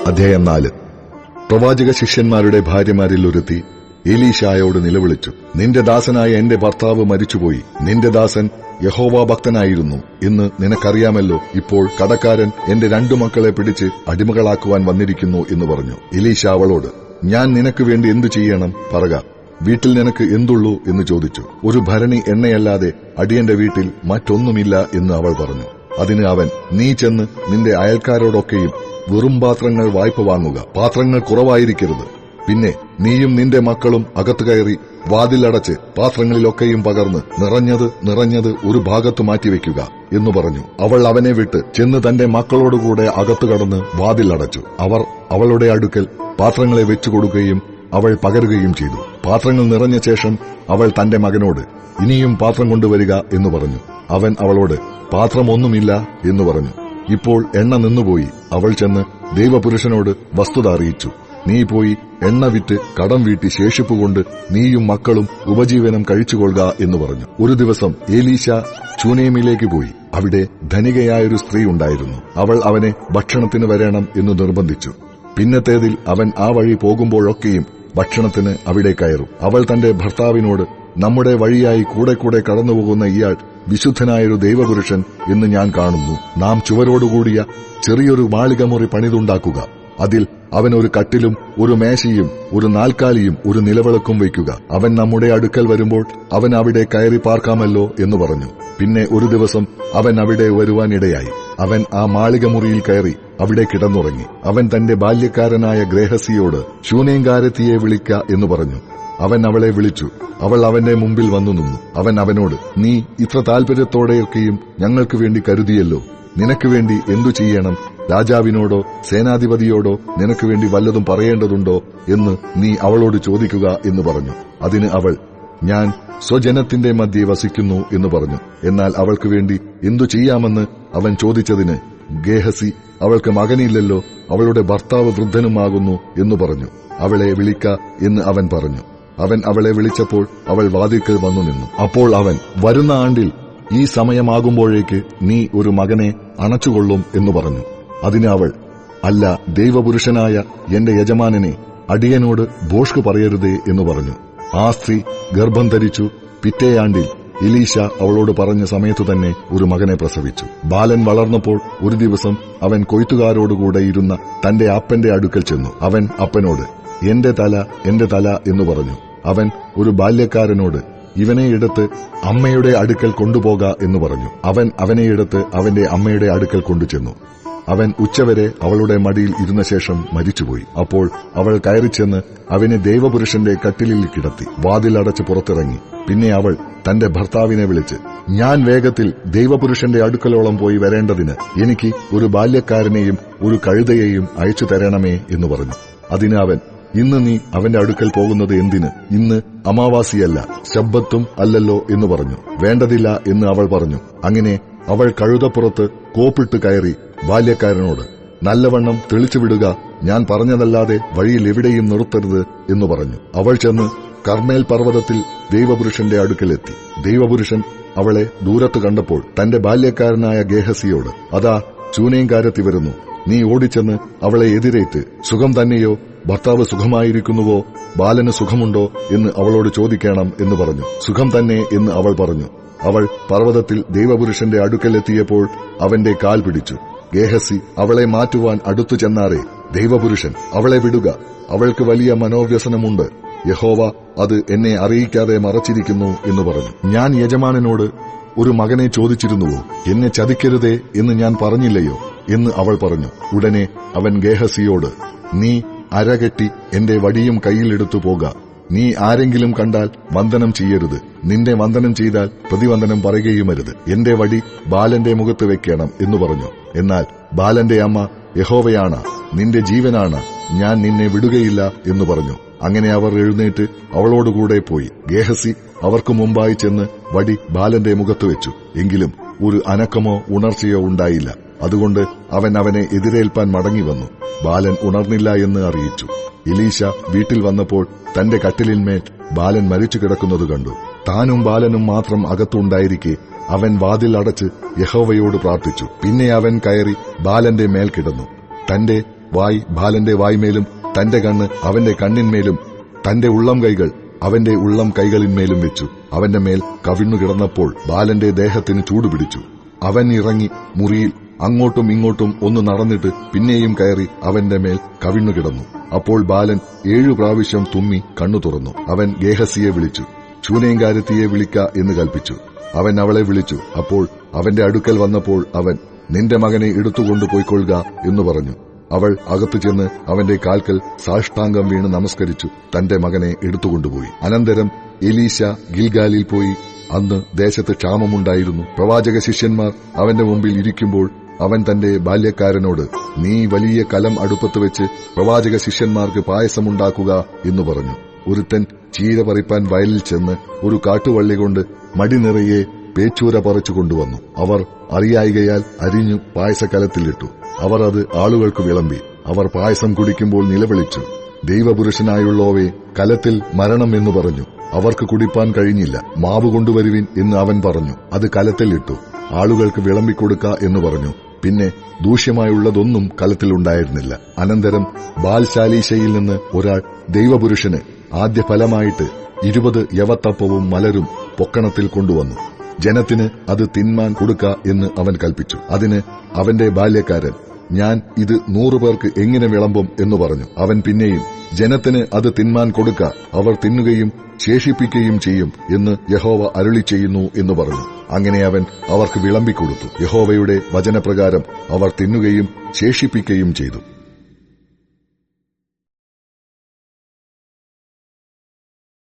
അധ്യായം 4. പ്രവാചക ശിഷ്യന്മാരുടെ ഭാര്യമാരിൽ ഒരുത്തി എലീശായോട് നിലവിളിച്ചു, നിന്റെ ദാസനായ എന്റെ ഭർത്താവ് മരിച്ചുപോയി. നിന്റെ ദാസൻ യഹോവ ഭക്തനായിരുന്നു എന്ന് നിനക്കറിയാമല്ലോ. ഇപ്പോൾ കടക്കാരൻ എന്റെ 2 മക്കളെ പിടിച്ച് അടിമകളാക്കുവാൻ വന്നിരിക്കുന്നു എന്ന് പറഞ്ഞു. എലീശ അവളോട്, ഞാൻ നിനക്ക് വേണ്ടി എന്തു ചെയ്യണം പറക, വീട്ടിൽ നിനക്ക് എന്തുള്ളൂ എന്ന് ചോദിച്ചു. ഒരു ഭരണി എണ്ണയല്ലാതെ അടിയന്റെ വീട്ടിൽ മറ്റൊന്നുമില്ല എന്ന് അവൾ പറഞ്ഞു. അതിന് അവൻ, നീ ചെന്ന് നിന്റെ അയൽക്കാരോടൊക്കെയും വെറും പാത്രങ്ങൾ വായ്പ വാങ്ങുക, പാത്രങ്ങൾ കുറവായിരിക്കരുത്. പിന്നെ നീയും നിന്റെ മക്കളും അകത്തു കയറി വാതിലടച്ച് പാത്രങ്ങളിലൊക്കെയും പകർന്ന് നിറഞ്ഞത് ഒരു ഭാഗത്ത് മാറ്റിവെക്കുക എന്നു പറഞ്ഞു. അവൾ അവനെ വിട്ട് ചെന്ന് തന്റെ മക്കളോടുകൂടെ അകത്തു കടന്ന് വാതിലടച്ചു. അവർ അവളുടെ അടുക്കൽ പാത്രങ്ങളെ വെച്ചുകൊടുക്കുകയും അവൾ പകരുകയും ചെയ്തു. പാത്രങ്ങൾ നിറഞ്ഞ ശേഷം അവൾ തന്റെ മകനോട്, ഇനിയും പാത്രം കൊണ്ടുവരിക എന്ന് പറഞ്ഞു. അവൻ അവളോട്, പാത്രമൊന്നുമില്ല എന്ന് പറഞ്ഞു. ഇപ്പോൾ എണ്ണ നിന്നുപോയി. അവൾ ചെന്ന് ദൈവപുരുഷനോട് വസ്തുത അറിയിച്ചു. നീ പോയി എണ്ണ വിറ്റ് കടം വീട്ടി ശേഷിപ്പുകൊണ്ട് നീയും മക്കളും ഉപജീവനം കഴിച്ചുകൊള്ളുക എന്ന് പറഞ്ഞു. ഒരു ദിവസം എലീശ ചൂനേമിലേക്ക് പോയി. അവിടെ ധനികയായൊരു സ്ത്രീ ഉണ്ടായിരുന്നു. അവൾ അവനെ ഭക്ഷണത്തിന് വരണം എന്ന് നിർബന്ധിച്ചു. പിന്നത്തേതിൽ അവൻ ആ വഴി പോകുമ്പോഴൊക്കെയും ഭക്ഷണത്തിന് അവിടെ കയറും. അവൾ തന്റെ ഭർത്താവിനോട്, നമ്മുടെ വഴിയായി കൂടെ കടന്നുപോകുന്ന ഇയാൾ വിശുദ്ധനായൊരു ദൈവപുരുഷൻ എന്ന് ഞാൻ കാണുന്നു. നാം ചുവരോടുകൂടിയ ചെറിയൊരു മാളികമുറി പണിതുണ്ടാക്കുക. അതിൽ അവൻ ഒരു കട്ടിലും ഒരു മേശയും ഒരു നാൽക്കാലിയും ഒരു നിലവിളക്കും വയ്ക്കുക. അവൻ നമ്മുടെ അടുക്കൽ വരുമ്പോൾ അവൻ അവിടെ കയറി പാർക്കാമല്ലോ എന്ന് പറഞ്ഞു. പിന്നെ ഒരു ദിവസം അവൻ അവിടെ വരുവാനിടയായി. അവൻ ആ മാളികമുറിയിൽ കയറി അവിടെ കിടന്നുറങ്ങി. അവൻ തന്റെ ബാല്യക്കാരനായ ഗേഹസിയോട്, ശൂനേംകാരത്തിയെ വിളിക്ക എന്ന് പറഞ്ഞു. അവൻ അവളെ വിളിച്ചു. അവൾ അവന്റെ മുമ്പിൽ വന്നു നിന്നു. അവൻ അവനോട്, നീ ഇത്ര താൽപര്യത്തോടെയൊക്കെയും ഞങ്ങൾക്ക് വേണ്ടി കരുതിയല്ലോ. നിനക്ക് വേണ്ടി എന്തു ചെയ്യണം? രാജാവിനോടോ സേനാധിപതിയോടോ നിനക്ക് വേണ്ടി വല്ലതും പറയേണ്ടതുണ്ടോ എന്ന് നീ അവളോട് ചോദിക്കുക എന്ന് പറഞ്ഞു. അതിന് അവൾ, ഞാൻ സ്വജനത്തിന്റെ മധ്യേ വസിക്കുന്നു എന്ന് പറഞ്ഞു. എന്നാൽ അവൾക്ക് വേണ്ടി എന്തു ചെയ്യാമെന്ന് അവൻ ചോദിച്ചതിന് ഗേഹസി, അവൾക്ക് മകനില്ലല്ലോ, അവളുടെ ഭർത്താവ് വൃദ്ധനുമാകുന്നു എന്ന് പറഞ്ഞു. അവളെ വിളിക്ക എന്ന് അവൻ പറഞ്ഞു. അവൻ അവളെ വിളിച്ചപ്പോൾ അവൾ വാതിൽക്കൽ വന്നു നിന്നു. അപ്പോൾ അവൻ, വരുന്ന ആണ്ടിൽ ഈ സമയമാകുമ്പോഴേക്ക് നീ ഒരു മകനെ അണച്ചുകൊള്ളും എന്ന് പറഞ്ഞു. അതിന് അവൾ, അല്ല, ദൈവപുരുഷനായ എന്റെ യജമാനനെ അടിയനോട് ഭോഷ്ക് പറയരുതേ എന്ന് പറഞ്ഞു. ആ സ്ത്രീ ഗർഭം ധരിച്ചു. പിറ്റേ ആണ്ടിൽ എലീശ അവളോട് പറഞ്ഞ സമയത്തു തന്നെ ഒരു മകനെ പ്രസവിച്ചു. ബാലൻ വളർന്നപ്പോൾ ഒരു ദിവസം അവൻ കൊയ്ത്തുകാരോടുകൂടെ ഇരുന്ന തന്റെ അപ്പന്റെ അടുക്കൽ ചെന്നു. അവൻ അപ്പനോട്, എന്റെ തല എന്ന് പറഞ്ഞു. അവൻ ഒരു ബാല്യക്കാരനോട്, ഇവനെ എടുത്ത് അമ്മയുടെ അടുക്കൽ കൊണ്ടുപോക എന്ന് പറഞ്ഞു. അവൻ അവനെ എടുത്ത് അവന്റെ അമ്മയുടെ അടുക്കൽ കൊണ്ടുചെന്നു. അവൻ ഉച്ചവരെ അവളുടെ മടിയിൽ ഇരുന്ന ശേഷം മരിച്ചുപോയി. അപ്പോൾ അവൾ കയറിച്ചെന്ന് അവനെ ദൈവപുരുഷന്റെ കട്ടിലിൽ കിടത്തി. വാതിലടച്ച് പുറത്തിറങ്ങി. പിന്നെ അവൾ തന്റെ ഭർത്താവിനെ വിളിച്ച്, ഞാൻ വേഗത്തിൽ ദൈവപുരുഷന്റെ അടുക്കലോളം പോയി വരേണ്ടതിന് എനിക്ക് ഒരു ബാല്യക്കാരനെയും ഒരു കഴുതയെയും അയച്ചു തരണമേ എന്ന് പറഞ്ഞു. അതിന് അവൻ, ഇന്ന് നീ അവന്റെ അടുക്കൽ പോകുന്നത് എന്തിന്? ഇന്ന് അമാവാസിയല്ല, ശബ്ബത്തും അല്ലല്ലോ എന്ന് പറഞ്ഞു. വേണ്ടതില്ല എന്ന് അവൾ പറഞ്ഞു. അങ്ങനെ അവൾ കഴുതപ്പുറത്ത് കോപ്പിട്ട് കയറി ബാല്യക്കാരനോട്, നല്ലവണ്ണം തെളിച്ചുവിടുക, ഞാൻ പറഞ്ഞതല്ലാതെ വഴിയിൽ എവിടെയും നിർത്തരുത് എന്ന് പറഞ്ഞു. അവൾ ചെന്ന് കർമ്മേൽ പർവ്വതത്തിൽ ദൈവപുരുഷന്റെ അടുക്കലെത്തി. ദൈവപുരുഷൻ അവളെ ദൂരത്ത് കണ്ടപ്പോൾ തന്റെ ബാല്യക്കാരനായ ഗേഹസിയോട്, അതാ ചൂനേംകാരത്തി വരുന്നു, നീ ഓടിച്ചെന്ന് അവളെ എതിരേറ്റ്, സുഖം തന്നെയോ, ഭർത്താവ് സുഖമായിരിക്കുന്നുവോ, ബാലന് സുഖമുണ്ടോ എന്ന് അവളോട് ചോദിക്കണം എന്ന് പറഞ്ഞു. സുഖം തന്നെ എന്ന് അവൾ പറഞ്ഞു. അവൾ പർവ്വതത്തിൽ ദൈവപുരുഷന്റെ അടുക്കലെത്തിയപ്പോൾ അവന്റെ കാൽ പിടിച്ചു. ഗേഹസി അവളെ മാറ്റുവാൻ അടുത്തു ചെന്നാറേ, ദൈവപുരുഷൻ, അവളെ വിടുക, അവൾക്ക് വലിയ മനോവ്യസനമുണ്ട്, യഹോവ അത് എന്നെ അറിയിക്കാതെ മറച്ചിരിക്കുന്നു എന്ന് പറഞ്ഞു. ഞാൻ യജമാനനോട് ഒരു മകനെ ചോദിച്ചിരുന്നുവോ? എന്നെ ചതിക്കരുതേ എന്ന് ഞാൻ പറഞ്ഞില്ലയോ എന്ന് അവൾ പറഞ്ഞു. ഉടനെ അവൻ ഗേഹസിയോട്, നീ അരകെട്ടി എന്റെ വടിയും കൈയിലെടുത്തു പോക. നീ ആരെങ്കിലും കണ്ടാൽ വന്ദനം ചെയ്യരുത്. നിന്റെ വന്ദനം ചെയ്താൽ പ്രതിവന്ദനം പറയുകയുമരുത്. എന്റെ വടി ബാലന്റെ മുഖത്ത് വെക്കണം എന്ന് പറഞ്ഞു. എന്നാൽ ബാലന്റെ അമ്മ, യഹോവയാണ്, നിന്റെ ജീവനാണ്, ഞാൻ നിന്നെ വിടുകയില്ല എന്ന് പറഞ്ഞു. അങ്ങനെ അവർ എഴുന്നേറ്റ് അവളോടുകൂടെ പോയി. ഗേഹസി അവർക്ക് മുമ്പായി ചെന്ന് വടി ബാലന്റെ മുഖത്ത് വെച്ചു. എങ്കിലും ഒരു അനക്കമോ ഉണർച്ചയോ ഉണ്ടായില്ല. അതുകൊണ്ട് അവൻ അവനെ എതിരേൽപ്പാൻ മടങ്ങിവന്നു. ബാലൻ ഉണർന്നില്ല എന്ന് അറിയിച്ചു. എലീശ വീട്ടിൽ വന്നപ്പോൾ തന്റെ കട്ടിലിന്മേൽ ബാലൻ മരിച്ചു കിടക്കുന്നത് കണ്ടു. താനും ബാലനും മാത്രം അകത്തുണ്ടായിരിക്കെ അവൻ വാതിൽ അടച്ച് യഹോവയോട് പ്രാർത്ഥിച്ചു. പിന്നെ അവൻ കയറി ബാലന്റെ മേൽ കിടന്നു. തന്റെ വായ് ബാലന്റെ വായ്മേലും തന്റെ കണ്ണ് അവന്റെ കണ്ണിന്മേലും തന്റെ ഉള്ളം കൈകൾ അവന്റെ ഉള്ളം കൈകളിന്മേലും വെച്ചു. അവന്റെ മേൽ കവിണ്ണുകിടന്നപ്പോൾ ബാലന്റെ ദേഹത്തിന് ചൂടുപിടിച്ചു. അവൻ ഇറങ്ങി മുറിയിൽ അങ്ങോട്ടും ഇങ്ങോട്ടും ഒന്ന് നടന്നിട്ട് പിന്നെയും കയറി അവന്റെ മേൽ കവിണ്ണുകിടന്നു. അപ്പോൾ ബാലൻ 7 പ്രാവശ്യം തുമ്മി കണ്ണു തുറന്നു. അവൻ ഗേഹസിയെ വിളിച്ചു, ശൂനേംകാരത്തിയെ വിളിക്ക എന്ന് കൽപ്പിച്ചു. അവൻ അവളെ വിളിച്ചു. അപ്പോൾ അവന്റെ അടുക്കൽ വന്നപ്പോൾ അവൻ, നിന്റെ മകനെ എടുത്തുകൊണ്ടു പോയിക്കൊള്ളുക എന്ന് പറഞ്ഞു. അവൾ അകത്തു ചെന്ന് അവന്റെ കാൽക്കൽ സാഷ്ടാംഗം വീണ് നമസ്കരിച്ചു തന്റെ മകനെ എടുത്തുകൊണ്ടുപോയി. അനന്തരം എലീശ ഗിൽഗാലിൽ പോയി. അന്ന് ദേശത്ത് ക്ഷാമമുണ്ടായിരുന്നു. പ്രവാചക ശിഷ്യന്മാർ അവന്റെ മുമ്പിൽ ഇരിക്കുമ്പോൾ അവൻ തന്റെ ബാല്യക്കാരനോട്, നീ വലിയ കലം അടുപ്പത്ത് വെച്ച് പ്രവാചക ശിഷ്യന്മാർക്ക് പായസമുണ്ടാക്കുക എന്ന് പറഞ്ഞു. ഒരുത്തൻ ചീര പറിപ്പാൻ വയലിൽ ചെന്ന് ഒരു കാട്ടുവള്ളി കൊണ്ട് മടി നിറയെ പേച്ചൂര പറിച്ചു കൊണ്ടുവന്നു. അവർ അറിയായികയാൽ അരിഞ്ഞു പായസക്കലത്തിലിട്ടു. അവർ അത് ആളുകൾക്ക് വിളമ്പി. അവർ പായസം കുടിക്കുമ്പോൾ നിലവിളിച്ചു, ദൈവപുരുഷനായുള്ളോവേ, കലത്തിൽ മരണം എന്ന് പറഞ്ഞു. അവർക്ക് കുടിപ്പാൻ കഴിഞ്ഞില്ല. മാവ് കൊണ്ടുവരുവിൻ എന്ന് അവൻ പറഞ്ഞു. അത് കലത്തിലിട്ടു. ആളുകൾക്ക് വിളമ്പിക്കൊടുക്ക എന്ന് പറഞ്ഞു. പിന്നെ ദൂഷ്യമായുള്ളതൊന്നും കലത്തിലുണ്ടായിരുന്നില്ല. അനന്തരം ബാൽശാലീശയിൽ നിന്ന് ഒരാൾ ദൈവപുരുഷന് ആദ്യ ഫലമായിട്ട് 20 യവത്തപ്പവും മലരും പൊക്കണത്തിൽ കൊണ്ടുവന്നു. ജനത്തിന് അത് തിന്മാൻ കൊടുക്ക എന്ന് അവൻ കൽപ്പിച്ചു. അതിന് അവന്റെ ബാല്യക്കാരൻ, ഞാൻ ഇത് 100 പേർക്ക് എങ്ങനെ വിളമ്പും എന്ന് പറഞ്ഞു. അവൻ പിന്നെയും, ജനത്തിന് അത് തിന്മാൻ കൊടുക്ക, അവർ തിന്നുകയും ശേഷിപ്പിക്കുകയും ചെയ്യും എന്ന് യഹോവ അരുളി ചെയ്യുന്നു എന്ന് പറഞ്ഞു. അങ്ങനെ അവൻ അവർക്ക് വിളമ്പിക്കൊടുത്തു. യഹോവയുടെ വചനപ്രകാരം അവർ തിന്നുകയും ശേഷിപ്പിക്കുകയും ചെയ്തു.